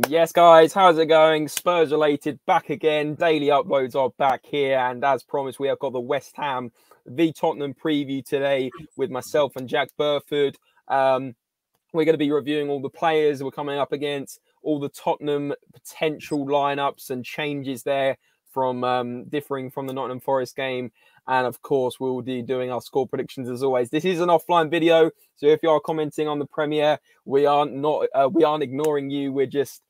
Yes, guys, how's it going? Spurs related back again. Daily uploads are back here, and as promised, we have got the West Ham v Tottenham preview today with myself and Jack Burford. We're going to be reviewing all the players we're coming up against, all the Tottenham potential lineups and changes there from differing from the Nottingham Forest game. And of course, we'll be doing our score predictions as always. This is an offline video, so if you are commenting on the premiere, we aren't ignoring you. We're just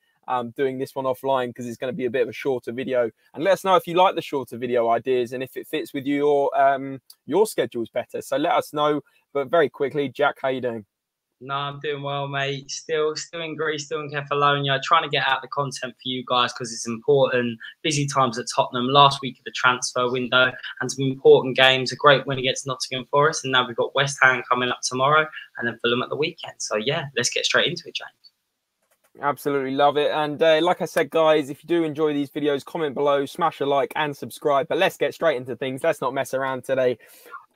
doing this one offline because it's going to be a bit of a shorter video. And let us know if you like the shorter video ideas and if it fits with your schedules better. So let us know. But very quickly, Jack, how you doing? No, I'm doing well, mate. Still in Greece, still in Kefalonia. Trying to get out the content for you guys because it's important. Busy times at Tottenham. Last week of the transfer window and some important games. A great win against Nottingham Forest, and now we've got West Ham coming up tomorrow, and then Fulham at the weekend. So yeah, let's get straight into it, James. Absolutely love it. And like I said, guys, if you do enjoy these videos, comment below, smash a like and subscribe. But let's get straight into things. Let's not mess around today.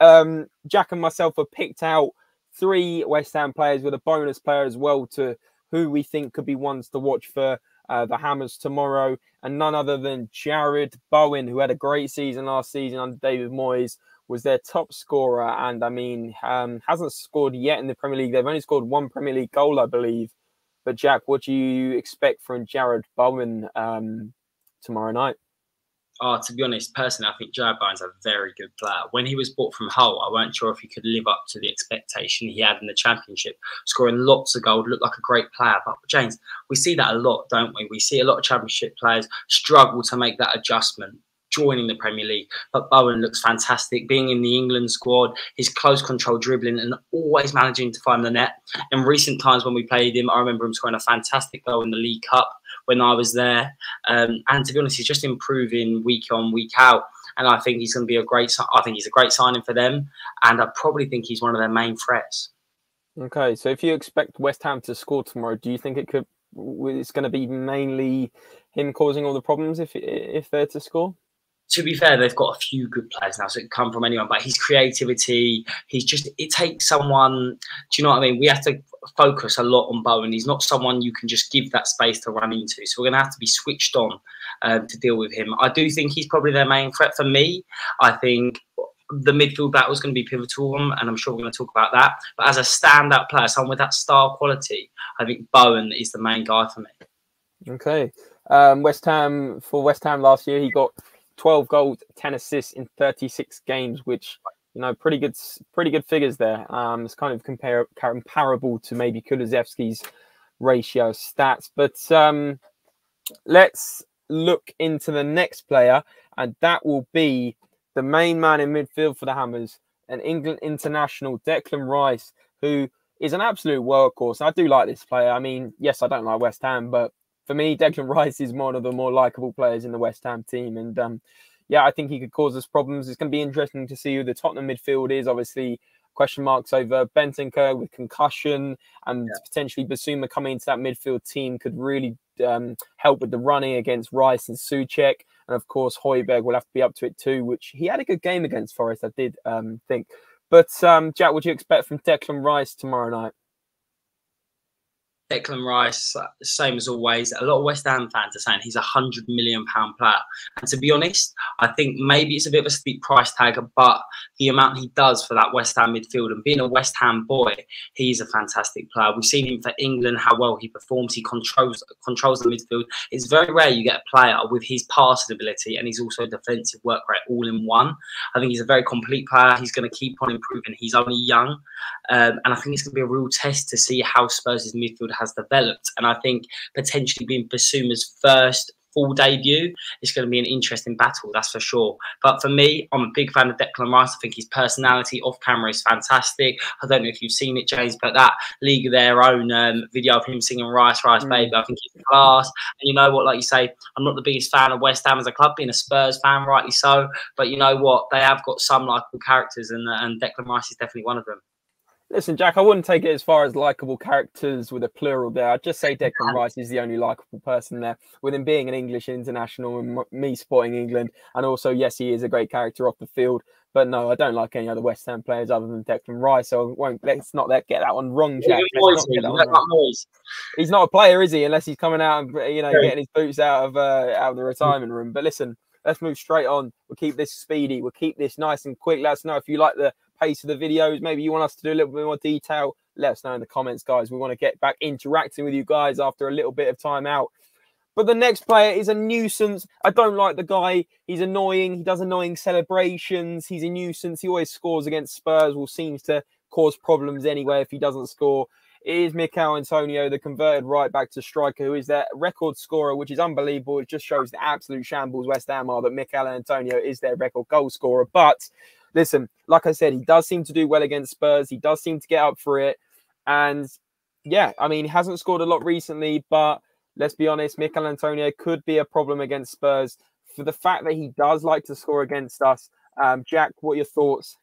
Jack and myself have picked out 3 West Ham players with a bonus player as well to who we think could be ones to watch for the Hammers tomorrow. And none other than Jarrod Bowen, who had a great season last season under David Moyes, was their top scorer. And I mean, hasn't scored yet in the Premier League. They've only scored 1 Premier League goal, I believe. But Jack, what do you expect from Jarrod Bowen tomorrow night? Oh, to be honest, personally, I think Jarrod Bowen's a very good player. When he was bought from Hull, I weren't sure if he could live up to the expectation he had in the Championship, scoring lots of goals, looked like a great player. But James, we see that a lot, don't we? We see a lot of Championship players struggle to make that adjustment, joining the Premier League. But Bowen looks fantastic, being in the England squad, his close control dribbling and always managing to find the net. In recent times when we played him, I remember him scoring a fantastic goal in the League Cup when I was there. And to be honest, he's just improving week on, week out. And I think he's going to be he's a great signing for them. And I probably think he's one of their main threats. Okay, so if you expect West Ham to score tomorrow, do you think it's going to be mainly him causing all the problems if they're to score? To be fair, they've got a few good players now, so it can come from anyone. But his creativity, it takes someone, do you know what I mean? We have to focus a lot on Bowen. He's not someone you can just give that space to run into. So we're going to have to be switched on to deal with him. I do think he's probably their main threat for me. I think the midfield battle is going to be pivotal, and I'm sure we're going to talk about that. But as a standout player, someone with that star quality, I think Bowen is the main guy for me. Okay. West Ham last year, he got 12 goals, 10 assists in 36 games, which, you know, pretty good figures there. It's kind of comparable to maybe Kulusevski's ratio stats. But let's look into the next player, and that will be the main man in midfield for the Hammers, an England international, Declan Rice, who is an absolute workhorse. I do like this player. I mean, yes, I don't like West Ham, but for me, Declan Rice is one of the more likeable players in the West Ham team. And yeah, I think he could cause us problems. It's going to be interesting to see who the Tottenham midfield is. Obviously, question marks over Bentancur with concussion, and potentially Bissouma coming into that midfield team could really help with the running against Rice and Souček. And of course, Højbjerg will have to be up to it too, which he had a good game against Forest, I did think. But Jack, what do you expect from Declan Rice tomorrow night? Declan Rice, same as always. A lot of West Ham fans are saying he's a £100 million player. And to be honest, I think maybe it's a bit of a steep price tag, but the amount he does for that West Ham midfield, and being a West Ham boy, he's a fantastic player. We've seen him for England, how well he performs. He controls the midfield. It's very rare you get a player with his passing ability and he's also defensive work rate all in one. I think he's a very complete player. He's going to keep on improving. He's only young. And I think it's going to be a real test to see how Spurs' midfield has developed. And I think potentially being Bissouma's first full debut, it's going to be an interesting battle, that's for sure. But for me, I'm a big fan of Declan Rice. I think his personality off camera is fantastic. I don't know if you've seen it, James, but that League of Their Own video of him singing Rice, Rice, Baby, I think he's class. And you know what, like you say, I'm not the biggest fan of West Ham as a club, being a Spurs fan, rightly so. But you know what, they have got some likeable characters, and Declan Rice is definitely one of them. Listen, Jack, I wouldn't take it as far as likeable characters with a plural there. I'd just say Declan Rice is the only likeable person there, with him being an English international and me supporting England. And also, yes, he is a great character off the field. But no, I don't like any other West Ham players other than Declan Rice. So let's not get that one wrong, Jack. He's not a player, is he? Unless he's coming out and getting his boots out of the retirement room. But listen, let's move straight on. We'll keep this speedy. We'll keep this nice and quick. Let us know if you like the pace of the videos. Maybe you want us to do a little bit more detail. Let us know in the comments, guys. We want to get back interacting with you guys after a little bit of time out. But the next player is a nuisance. I don't like the guy. He's annoying. He does annoying celebrations. He's a nuisance. He always scores against Spurs, or seems to cause problems anyway if he doesn't score. It is Mikel Antonio, the converted right back to striker, who is their record scorer, which is unbelievable. It just shows the absolute shambles West Ham are, that Mikel Antonio is their record goal scorer. But listen, like I said, he does seem to do well against Spurs. He does seem to get up for it. And yeah, I mean, he hasn't scored a lot recently, but let's be honest, Mikel Antonio could be a problem against Spurs for the fact that he does like to score against us. Jack, what are your thoughts?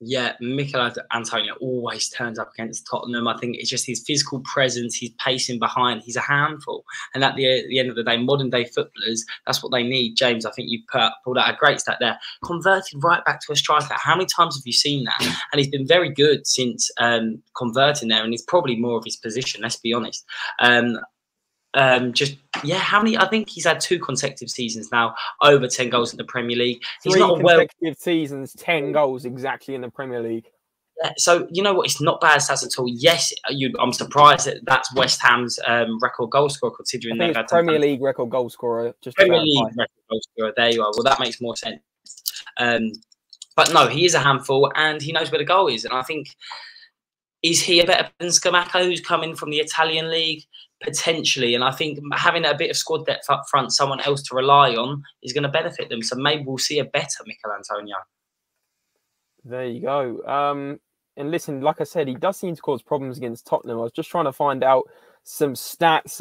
Yeah, Mikel Antonio always turns up against Tottenham. I think it's just his physical presence, his pacing behind. He's a handful. And at the end of the day, modern day footballers, that's what they need. James, I think you pulled out a great stat there. Converted right back to a striker. How many times have you seen that? And he's been very good since converting there. And it's probably more of his position, let's be honest. How many? I think he's had 2 consecutive seasons now, over 10 goals in the Premier League. He's 3 consecutive seasons, 10 goals exactly in the Premier League. Yeah, so you know what? It's not bad stats at all. Yes, I'm surprised that that's West Ham's record goal scorer, considering they've had Premier League record goal scorer. Just Premier League record goal scorer. There you are. Well, that makes more sense. But no, he is a handful, and he knows where the goal is. And I think, is he a better than Scamacca, who's coming from the Italian league? Potentially, and I think having a bit of squad depth up front, someone else to rely on, is going to benefit them. So maybe we'll see a better Mikel Antonio. There you go. And listen, like I said, he does seem to cause problems against Tottenham. I was just trying to find out some stats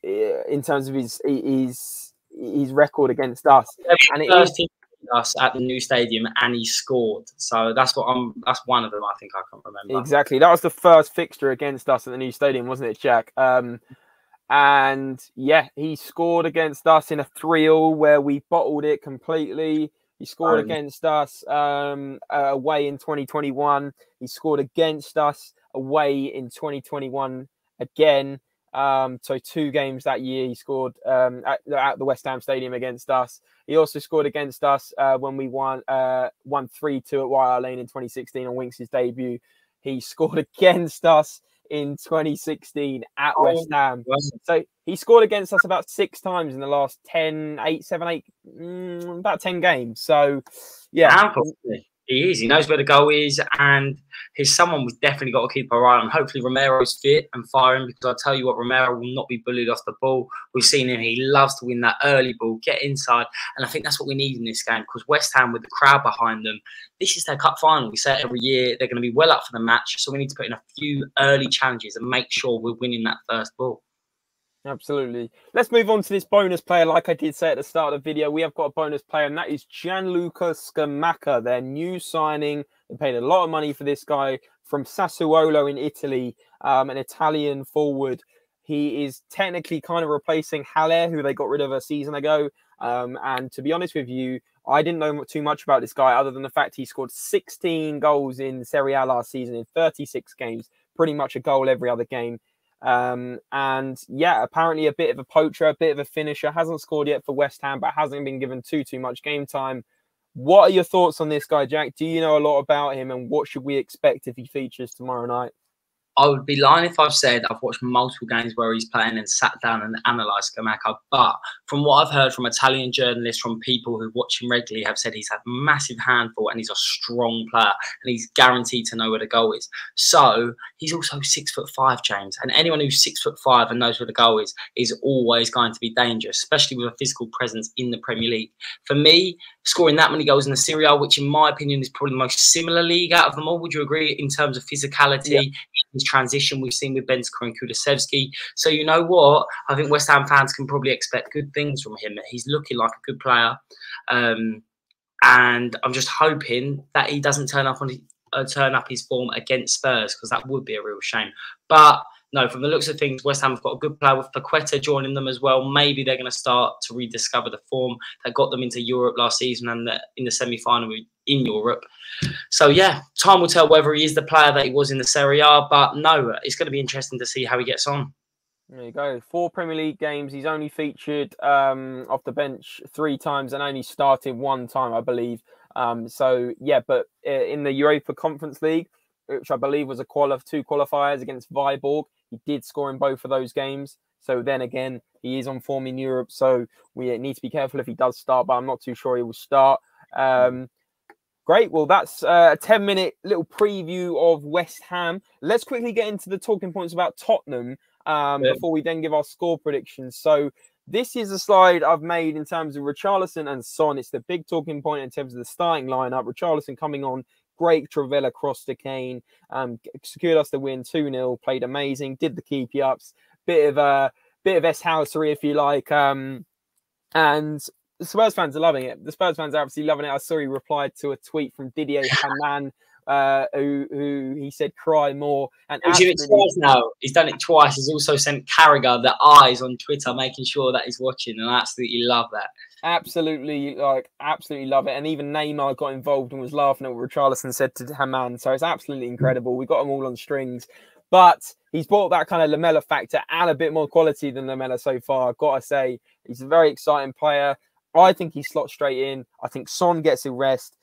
in terms of his record against us. And it is us at the new stadium, and he scored. So that's one of them. I think I can remember exactly. That was the first fixture against us at the new stadium, wasn't it, Jack? And yeah, he scored against us in a 3-3 where we bottled it completely. He scored against us away in 2021. He scored against us away in 2021 again. So 2 games that year he scored at the West Ham Stadium against us. He also scored against us when we won 3-2 at White Hart Lane in 2016 on Winks' debut. He scored against us in 2016 at West Ham. So he scored against us about 6 times in the last 10 games. So yeah. He is. He knows where the goal is, and he's someone we've definitely got to keep our eye on. Hopefully Romero's fit and firing, because I'll tell you what, Romero will not be bullied off the ball. We've seen him. He loves to win that early ball, get inside, and I think that's what we need in this game, because West Ham, with the crowd behind them, this is their cup final. We say it every year. They're going to be well up for the match, so we need to put in a few early challenges and make sure we're winning that first ball. Absolutely. Let's move on to this bonus player. Like I did say at the start of the video, we have got a bonus player, and that is Gianluca Scamacca, their new signing. They paid a lot of money for this guy from Sassuolo in Italy, an Italian forward. He is technically kind of replacing Haller, who they got rid of a season ago. And to be honest with you, I didn't know too much about this guy other than the fact he scored 16 goals in Serie A last season in 36 games, pretty much a goal every other game. And yeah, apparently a bit of a poacher, a bit of a finisher. Hasn't scored yet for West Ham, but hasn't been given too much game time. What are your thoughts on this guy, Jack? Do you know a lot about him, and what should we expect if he features tomorrow night? I would be lying if I've said I've watched multiple games where he's playing and sat down and analysed Scamacca. But from what I've heard from Italian journalists, from people who watch him regularly, have said he's had massive handful and he's a strong player and he's guaranteed to know where the goal is. So he's also 6'5", James. And anyone who's 6'5" and knows where the goal is always going to be dangerous, especially with a physical presence in the Premier League. For me, scoring that many goals in the Serie A, which in my opinion is probably the most similar league out of them all, would you agree, in terms of physicality? Yeah. His transition we've seen with Bentancur and Kulusevski. So you know what? I think West Ham fans can probably expect good things from him. He's looking like a good player. And I'm just hoping that he doesn't turn up turn up his form against Spurs, because that would be a real shame. But no, from the looks of things, West Ham have got a good player with Paqueta joining them as well. Maybe they're going to start to rediscover the form that got them into Europe last season and in the semi-final in Europe. So, yeah, time will tell whether he is the player that he was in the Serie A. But no, it's going to be interesting to see how he gets on. There you go. 4 Premier League games. He's only featured off the bench 3 times and only started 1 time, I believe. So, yeah, but in the Europa Conference League, which I believe was 2 qualifiers against Viborg, he did score in both of those games. So then again, he is on form in Europe. So we need to be careful if he does start, but I'm not too sure he will start. Great. Well, that's a 10-minute little preview of West Ham. Let's quickly get into the talking points about Tottenham before we then give our score predictions. So this is a slide I've made in terms of Richarlison and Son. It's the big talking point in terms of the starting lineup. Richarlison coming on. Great Travella cross to Kane, secured us the win 2-0, played amazing, did the keepy-ups, bit of S-housery, if you like, and the Spurs fans are loving it. The Spurs fans are absolutely loving it. I saw he replied to a tweet from Didier Hamann, who he said cry more. And he's done it twice now. He's done it twice. He's also sent Carragher the eyes on Twitter, making sure that he's watching, and I absolutely love that. Absolutely love it. And even Neymar got involved and was laughing at what Richarlison said to Hamann. So it's absolutely incredible. We got them all on strings. But he's brought that kind of Lamella factor and a bit more quality than Lamella so far. I've got to say, he's a very exciting player. I think he slots straight in. I think Son gets a rest.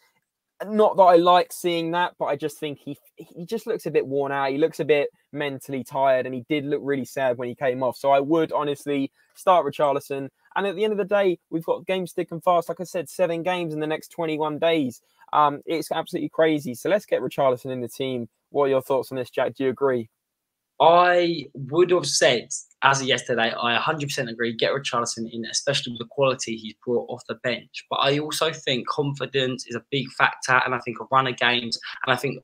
Not that I like seeing that, but I just think he just looks a bit worn out. He looks a bit mentally tired, and he did look really sad when he came off. So I would honestly start Richarlison. And at the end of the day, we've got games thick and fast. Like I said, 7 games in the next 21 days. It's absolutely crazy. So let's get Richarlison in the team. What are your thoughts on this, Jack? Do you agree? I would have said, as of yesterday, I 100% agree, get Richarlison in, especially with the quality he's brought off the bench. But I also think confidence is a big factor, and I think a run of games, and I think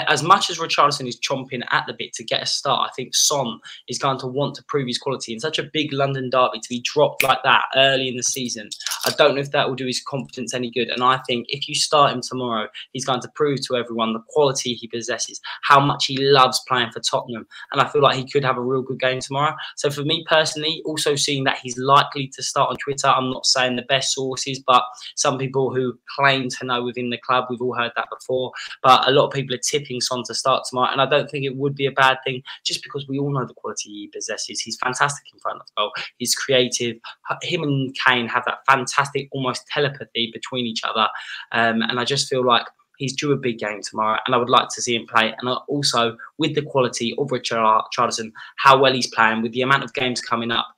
as much as Richarlison is chomping at the bit to get a start, I think Son is going to want to prove his quality in such a big London derby to be dropped like that early in the season. I don't know if that will do his confidence any good. And I think if you start him tomorrow, he's going to prove to everyone the quality he possesses, how much he loves playing for Tottenham. And I feel like he could have a real good game tomorrow. So for me personally, also seeing that he's likely to start on Twitter, I'm not saying the best sources, but some people who claim to know within the club, we've all heard that before. But a lot of people are tipping Son to start tomorrow, and I don't think it would be a bad thing, just because we all know the quality he possesses. He's fantastic in front of goal. He's creative. Him and Kane have that fantastic, almost telepathy between each other, and I just feel like he's due a big game tomorrow, and I would like to see him play. And also, with the quality of Richarlison, how well he's playing, with the amount of games coming up,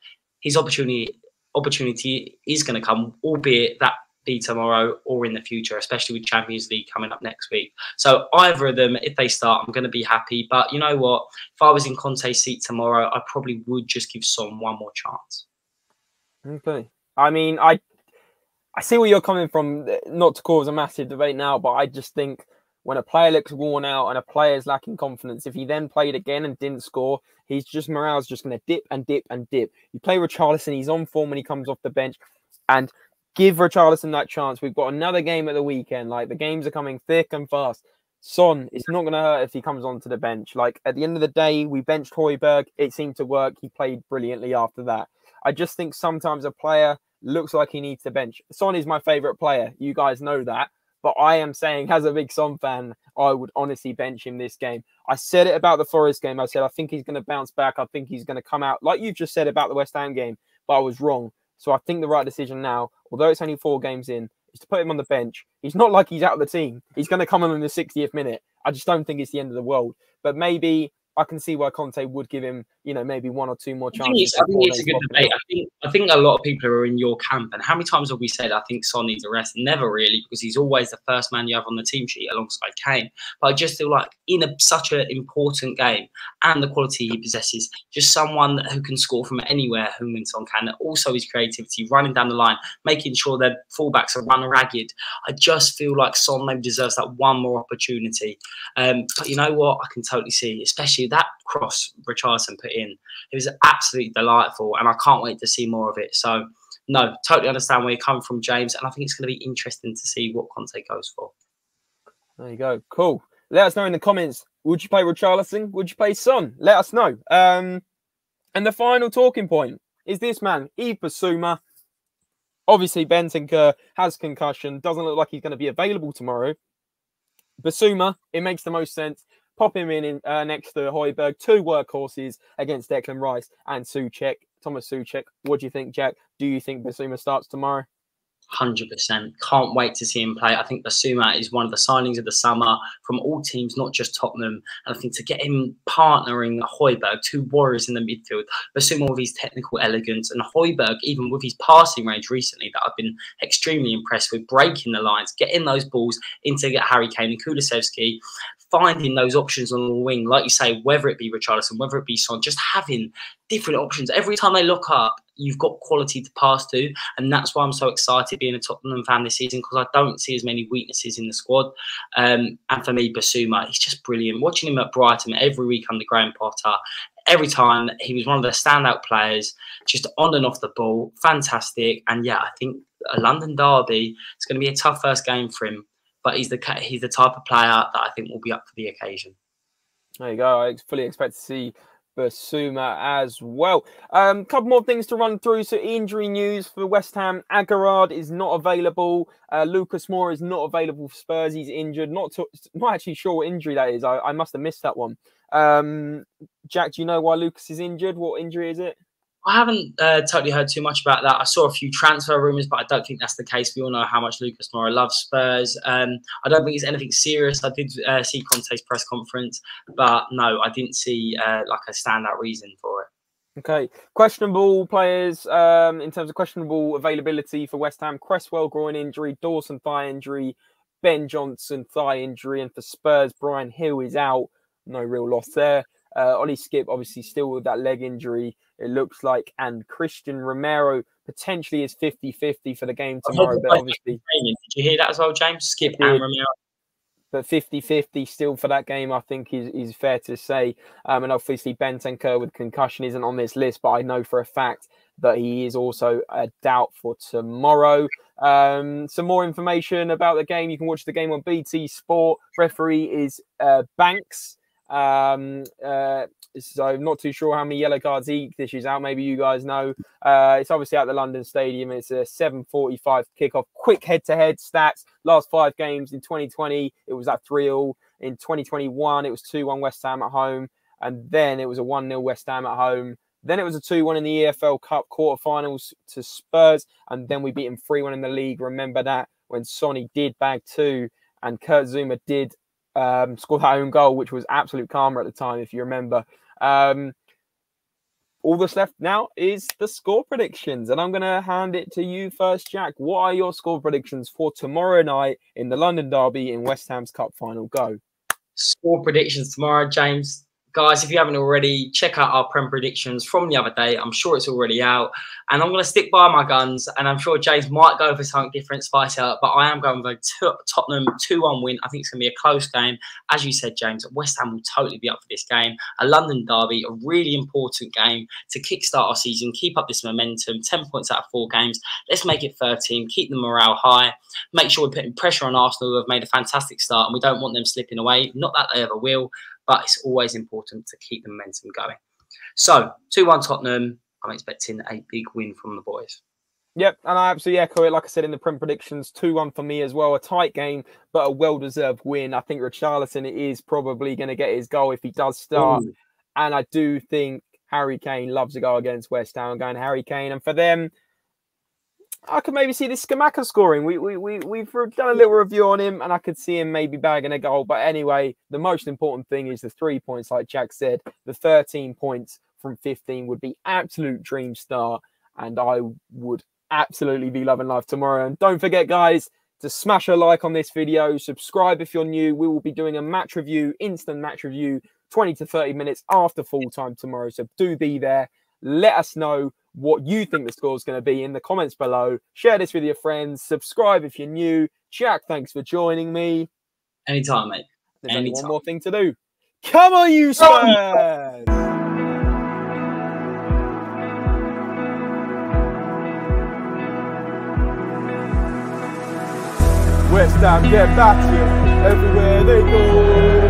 his opportunity is going to come, albeit that be tomorrow or in the future, especially with Champions League coming up next week. So either of them, if they start, I'm going to be happy. But you know what? If I was in Conte's seat tomorrow, I probably would just give Son one more chance. Okay. I mean, I see where you're coming from, not to cause a massive debate now, but I just think when a player looks worn out and a player is lacking confidence, if he then played again and didn't score, morale's just going to dip and dip and dip. You play Richarlison, he's on form when he comes off the bench, and give Richarlison that chance. We've got another game at the weekend. Like, the games are coming thick and fast. Son, it's not going to hurt if he comes onto the bench. Like, at the end of the day, we benched Højbjerg. It seemed to work. He played brilliantly after that. I just think sometimes a player looks like he needs to bench. Son is my favourite player. You guys know that. But I am saying, as a big Son fan, I would honestly bench him this game. I said it about the Forest game. I said, I think he's going to bounce back. I think he's going to come out, like you've just said about the West Ham game. But I was wrong. So I think the right decision now, although it's only 4 games in, is to put him on the bench. He's not like he's out of the team. He's going to come on in the 60th minute. I just don't think it's the end of the world. But maybe I can see why Conte would give him, maybe 1 or 2 more chances. I think it's a good debate. I think a lot of people are in your camp. And how many times have we said, I think Son needs a rest? Never really, because he's always the first man you have on the team sheet alongside Kane. But I just feel like in such an important game and the quality he possesses, just someone who can score from anywhere, whom Son can. Also his creativity, running down the line, making sure their fullbacks are run ragged. I just feel like Son maybe deserves that one more opportunity. But you know what? I can totally see, especially that cross Richarlison put in. It was absolutely delightful, and I can't wait to see more of it. So, no, totally understand where you come from, James, and I think it's going to be interesting to see what Conte goes for. There you go. Cool. Let us know in the comments. Would you play Richarlison? Would you play Son? Let us know. And the final talking point is this man, Bissouma. Obviously, Bentancur has concussion. Doesn't look like he's going to be available tomorrow. Bissouma, it makes the most sense. Pop him in next to Højbjerg. 2 workhorses against Declan Rice and Thomas Souček. What do you think, Jack? Do you think Bissouma starts tomorrow? 100%. Can't wait to see him play. I think Bissouma is one of the signings of the summer from all teams, not just Tottenham. And I think to get him partnering Højbjerg, 2 warriors in the midfield, Bissouma with his technical elegance, and Højbjerg even with his passing range recently that I've been extremely impressed with, breaking the lines, getting those balls into Harry Kane and Kulusevski, finding those options on the wing, like you say, whether it be Richarlison, whether it be Son, just having different options. Every time they look up, you've got quality to pass to, and that's why I'm so excited being a Tottenham fan this season, because I don't see as many weaknesses in the squad. And for me, Bissouma, he's just brilliant. Watching him at Brighton every week under Graham Potter, every time he was one of the standout players, just on and off the ball, fantastic. And yeah, I think a London derby, it's going to be a tough first game for him. But he's the type of player that I think will be up for the occasion. There you go. I fully expect to see Bissouma as well. Couple more things to run through. So injury news for West Ham. Aguerd is not available. Lucas Moura is not available for Spurs. He's injured. Not actually sure what injury that is. I must have missed that one. Jack, do you know why Lucas is injured? What injury is it? I haven't totally heard too much about that. I saw a few transfer rumours, but I don't think that's the case. We all know how much Lucas Moura loves Spurs. I don't think it's anything serious. I did see Conte's press conference, but no, I didn't see like a standout reason for it. Okay. Questionable players, in terms of questionable availability for West Ham: Cresswell groin injury, Dawson thigh injury, Ben Johnson thigh injury, and for Spurs, Brian Hill is out. No real loss there. Ollie Skip, obviously, still with that leg injury, it looks like. And Christian Romero potentially is 50-50 for the game tomorrow. But obviously, did you hear that as well, James? Skip and Romero. But 50-50 still for that game, I think, is fair to say. And obviously, Bentancur with concussion isn't on this list, but I know for a fact that he is also a doubt for tomorrow. Some more information about the game. You can watch the game on BT Sport. Referee is Banks. So I'm not too sure how many yellow cards he dishes out. Maybe you guys know. It's obviously at the London Stadium. It's a 7:45 kickoff. Quick head-to-head stats. Last 5 games in 2020, it was at 3-3. In 2021, it was 2-1 West Ham at home. And then it was a 1-0 West Ham at home. Then it was a 2-1 in the EFL Cup quarterfinals to Spurs. And then we beat them 3-1 in the league. Remember that when Sonny did bag 2 and Kurt Zouma did scored that own goal, which was absolute karma at the time, if you remember. All that's left now is the score predictions, and I'm going to hand it to you first, Jack. What are your score predictions for tomorrow night in the London derby in West Ham's Cup final? Go. Score predictions tomorrow, James. Guys, if you haven't already, check out our Prem predictions from the other day. I'm sure it's already out. And I'm going to stick by my guns. And I'm sure James might go for something different, spice it up. But I am going with a Tottenham 2-1 win. I think it's going to be a close game. As you said, James, West Ham will totally be up for this game. A London derby, a really important game to kickstart our season. Keep up this momentum. 10 points out of 4 games. Let's make it 13. Keep the morale high. Make sure we're putting pressure on Arsenal, who have made a fantastic start. And we don't want them slipping away. Not that they ever will. But it's always important to keep the momentum going. So, 2-1 Tottenham. I'm expecting a big win from the boys. Yep, and I absolutely echo it. Like I said in the Prem predictions, 2-1 for me as well. A tight game, but a well-deserved win. I think Richarlison is probably going to get his goal if he does start. Ooh. And I do think Harry Kane loves to go against West Ham. I'm going Harry Kane. And for them, I could maybe see this Scamacca scoring. We've done a little review on him, and I could see him maybe bagging a goal. But anyway, the most important thing is the 3 points, like Jack said. The 13 points from 15 would be absolute dream start, and I would absolutely be loving life tomorrow. And don't forget, guys, to smash a like on this video. Subscribe if you're new. We will be doing a match review, instant match review, 20 to 30 minutes after full time tomorrow. So do be there. Let us know what you think the score is going to be in the comments below. Share this with your friends. Subscribe if you're new. Jack, thanks for joining me. Anytime, mate. There's only one more thing to do. Come on, you Spurs! West Ham get back to everywhere they go.